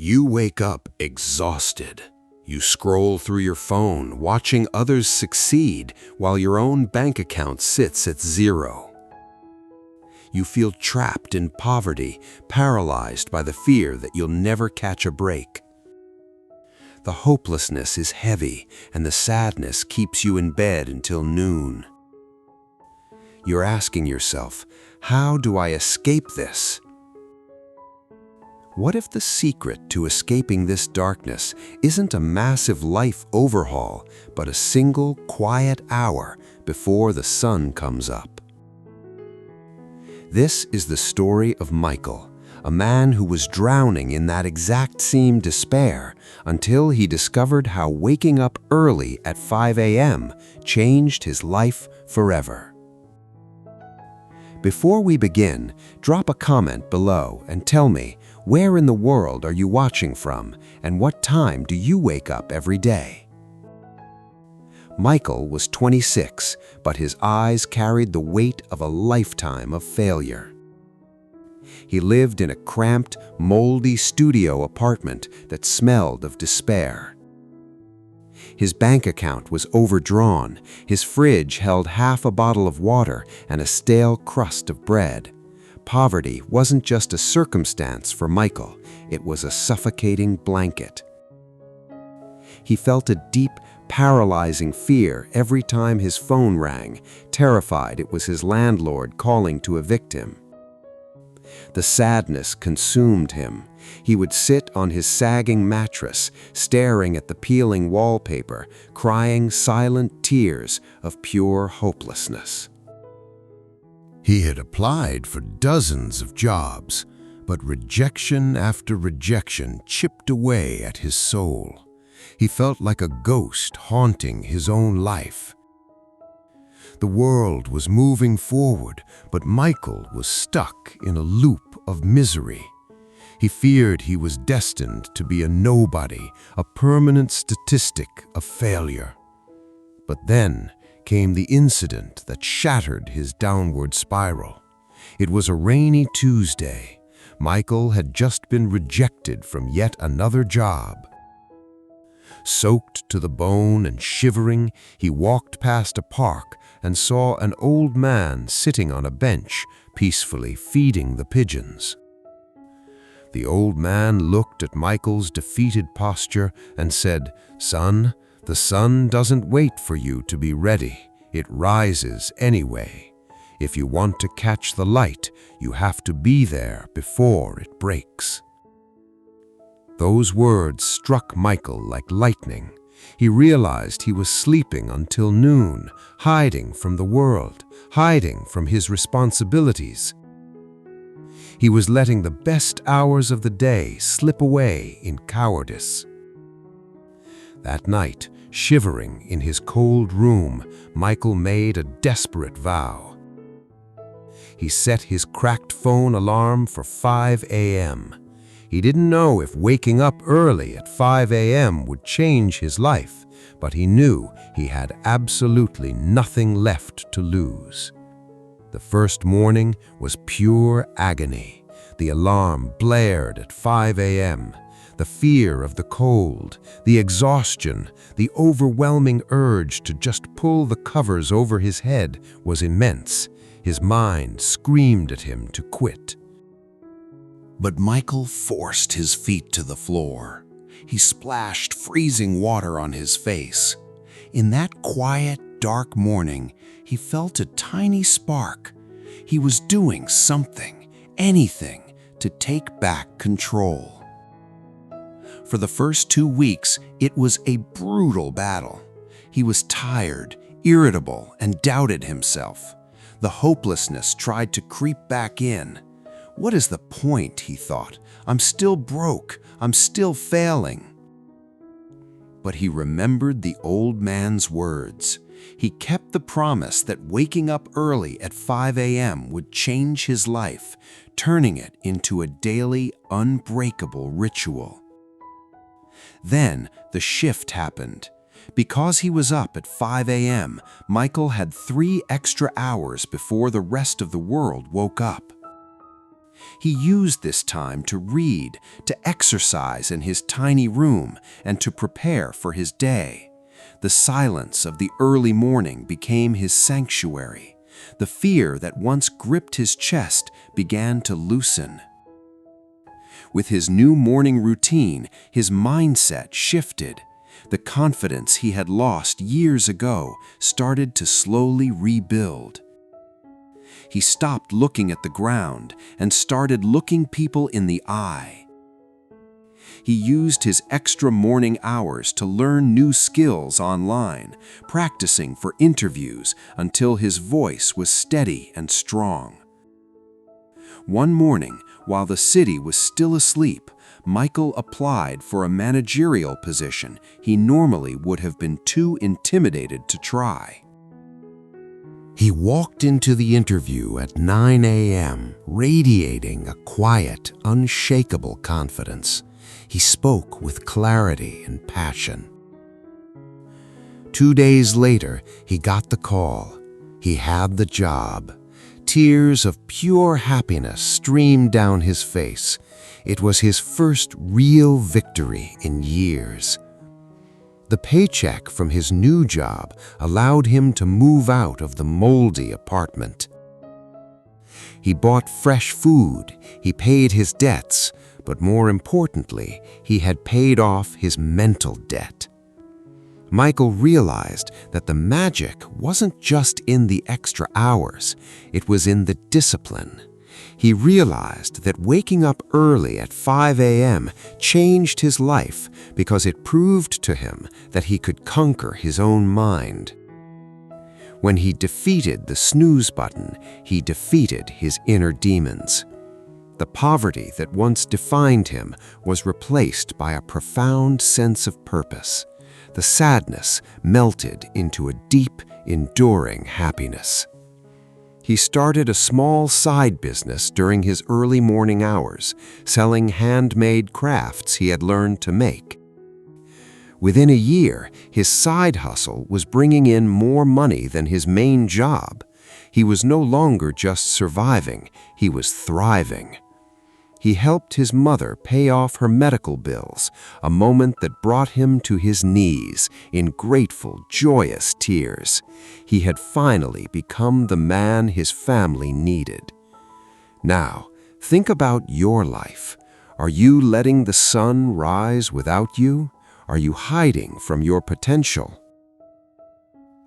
You wake up exhausted. You scroll through your phone, watching others succeed while your own bank account sits at zero. You feel trapped in poverty, paralyzed by the fear that you'll never catch a break. The hopelessness is heavy, and the sadness keeps you in bed until noon. You're asking yourself, how do I escape this? What if the secret to escaping this darkness isn't a massive life overhaul, but a single quiet hour before the sun comes up? This is the story of Michael, a man who was drowning in that exact same despair until he discovered how waking up early at 5 a.m. changed his life forever. Before we begin, drop a comment below and tell me, where in the world are you watching from, and what time do you wake up every day? Michael was 26, but his eyes carried the weight of a lifetime of failure. He lived in a cramped, moldy studio apartment that smelled of despair. His bank account was overdrawn, his fridge held half a bottle of water and a stale crust of bread. Poverty wasn't just a circumstance for Michael, it was a suffocating blanket. He felt a deep, paralyzing fear every time his phone rang, terrified it was his landlord calling to evict him. The sadness consumed him. He would sit on his sagging mattress, staring at the peeling wallpaper, crying silent tears of pure hopelessness. He had applied for dozens of jobs, but rejection after rejection chipped away at his soul. He felt like a ghost haunting his own life. The world was moving forward, but Michael was stuck in a loop of misery. He feared he was destined to be a nobody, a permanent statistic of failure. But then came the incident that shattered his downward spiral. It was a rainy Tuesday. Michael had just been rejected from yet another job. Soaked to the bone and shivering, he walked past a park and saw an old man sitting on a bench, peacefully feeding the pigeons. The old man looked at Michael's defeated posture and said, "Son, the sun doesn't wait for you to be ready. It rises anyway. If you want to catch the light, you have to be there before it breaks." Those words struck Michael like lightning. He realized he was sleeping until noon, hiding from the world, hiding from his responsibilities. He was letting the best hours of the day slip away in cowardice. That night, shivering in his cold room, Michael made a desperate vow. He set his cracked phone alarm for 5 a.m. He didn't know if waking up early at 5 a.m. would change his life, but he knew he had absolutely nothing left to lose. The first morning was pure agony. The alarm blared at 5 a.m. The fear of the cold, the exhaustion, the overwhelming urge to just pull the covers over his head was immense. His mind screamed at him to quit. But Michael forced his feet to the floor. He splashed freezing water on his face. In that quiet, dark morning, he felt a tiny spark. He was doing something, anything, to take back control. For the first 2 weeks, it was a brutal battle. He was tired, irritable, and doubted himself. The hopelessness tried to creep back in. What is the point, he thought. I'm still broke. I'm still failing. But he remembered the old man's words. He kept the promise that waking up early at 5 a.m. would change his life, turning it into a daily, unbreakable ritual. Then the shift happened. Because he was up at 5 a.m., Michael had 3 extra hours before the rest of the world woke up. He used this time to read, to exercise in his tiny room, and to prepare for his day. The silence of the early morning became his sanctuary. The fear that once gripped his chest began to loosen. With his new morning routine, his mindset shifted. The confidence he had lost years ago started to slowly rebuild. He stopped looking at the ground and started looking people in the eye. He used his extra morning hours to learn new skills online, practicing for interviews until his voice was steady and strong. One morning, while the city was still asleep, Michael applied for a managerial position he normally would have been too intimidated to try. He walked into the interview at 9 a.m., radiating a quiet, unshakable confidence. He spoke with clarity and passion. 2 days later, he got the call. He had the job. Tears of pure happiness streamed down his face. It was his first real victory in years. The paycheck from his new job allowed him to move out of the moldy apartment. He bought fresh food, he paid his debts, but more importantly, he had paid off his mental debt. Michael realized that the magic wasn't just in the extra hours, it was in the discipline. He realized that waking up early at 5 a.m. changed his life because it proved to him that he could conquer his own mind. When he defeated the snooze button, he defeated his inner demons. The poverty that once defined him was replaced by a profound sense of purpose. The sadness melted into a deep, enduring happiness. He started a small side business during his early morning hours, selling handmade crafts he had learned to make. Within a year, his side hustle was bringing in more money than his main job. He was no longer just surviving, he was thriving. He helped his mother pay off her medical bills, a moment that brought him to his knees in grateful, joyous tears. He had finally become the man his family needed. Now, think about your life. Are you letting the sun rise without you? Are you hiding from your potential?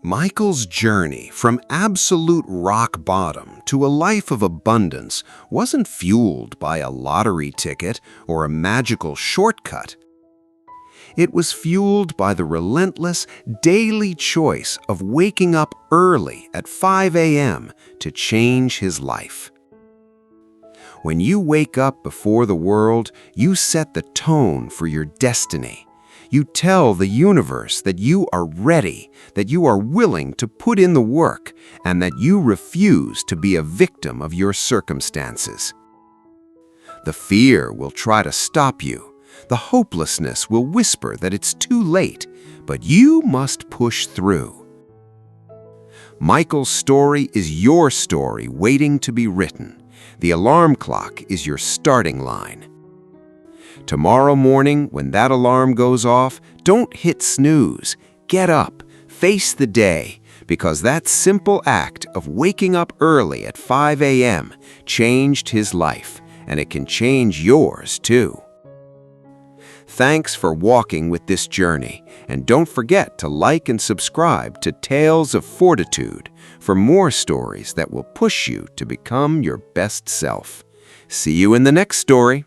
Michael's journey from absolute rock bottom to a life of abundance wasn't fueled by a lottery ticket or a magical shortcut. It was fueled by the relentless, daily choice of waking up early at 5 a.m. to change his life. When you wake up before the world, you set the tone for your destiny. You tell the universe that you are ready, that you are willing to put in the work, and that you refuse to be a victim of your circumstances. The fear will try to stop you. The hopelessness will whisper that it's too late, but you must push through. Michael's story is your story waiting to be written. The alarm clock is your starting line. Tomorrow morning, when that alarm goes off, don't hit snooze. Get up, face the day, because that simple act of waking up early at 5 a.m. changed his life, and it can change yours too. Thanks for walking with this journey, and don't forget to like and subscribe to Tales of Fortitude for more stories that will push you to become your best self. See you in the next story.